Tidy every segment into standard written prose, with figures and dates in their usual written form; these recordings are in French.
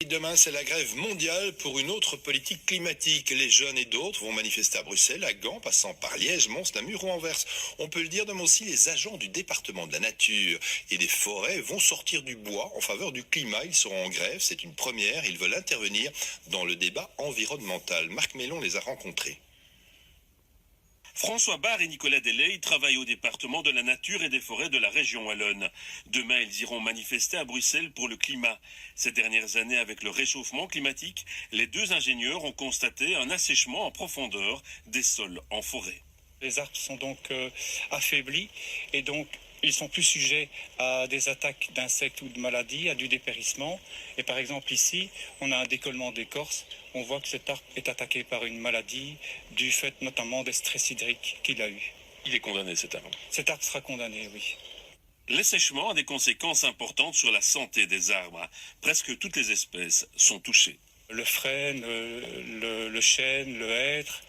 Demain, c'est la grève mondiale pour une autre politique climatique. Les jeunes et d'autres vont manifester à Bruxelles, à Gand, passant par Liège, Mons, Namur ou Anvers. On peut le dire, demain aussi, les agents du département de la nature et des forêts vont sortir du bois en faveur du climat. Ils seront en grève, c'est une première. Ils veulent intervenir dans le débat environnemental. Marc Mélon les a rencontrés. François Barre et Nicolas Delay travaillent au département de la nature et des forêts de la région wallonne. Demain, ils iront manifester à Bruxelles pour le climat. Ces dernières années, avec le réchauffement climatique, les deux ingénieurs ont constaté un assèchement en profondeur des sols en forêt. Les arbres sont donc affaiblis et donc ils sont plus sujets à des attaques d'insectes ou de maladies, à du dépérissement. Et par exemple ici, on a un décollement d'écorce. On voit que cet arbre est attaqué par une maladie du fait notamment des stress hydriques qu'il a eu. Il est condamné cet arbre. Cet arbre sera condamné, oui. L'assèchement a des conséquences importantes sur la santé des arbres. Presque toutes les espèces sont touchées. Le frêne, le chêne, le hêtre,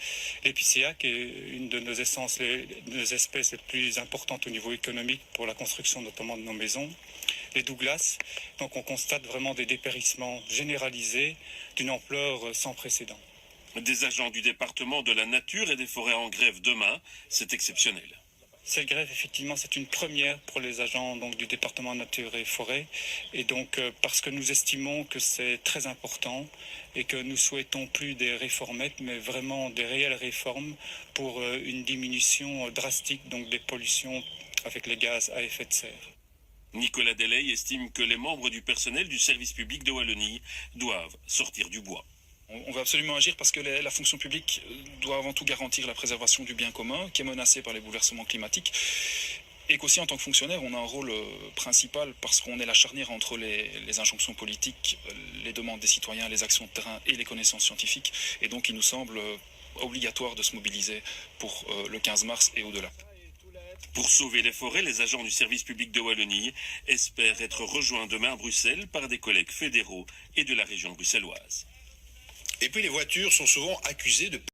l'épicéa, qui est une de nos espèces les plus importantes au niveau économique pour la construction notamment de nos maisons, les douglas. Donc on constate vraiment des dépérissements généralisés d'une ampleur sans précédent. Des agents du département de la nature et des forêts en grève demain, c'est exceptionnel. Cette grève, effectivement, c'est une première pour les agents donc, du département nature et forêt. Et donc, parce que nous estimons que c'est très important et que nous souhaitons plus des réformettes, mais vraiment des réelles réformes pour une diminution drastique donc, des pollutions avec les gaz à effet de serre. Nicolas Delay estime que les membres du personnel du service public de Wallonie doivent sortir du bois. On va absolument agir parce que la fonction publique doit avant tout garantir la préservation du bien commun qui est menacé par les bouleversements climatiques et qu'aussi en tant que fonctionnaire on a un rôle principal parce qu'on est la charnière entre les injonctions politiques, les demandes des citoyens, les actions de terrain et les connaissances scientifiques et donc il nous semble obligatoire de se mobiliser pour le 15 mars et au-delà. Pour sauver les forêts, les agents du service public de Wallonie espèrent être rejoints demain à Bruxelles par des collègues fédéraux et de la région bruxelloise. Et puis les voitures sont souvent accusées de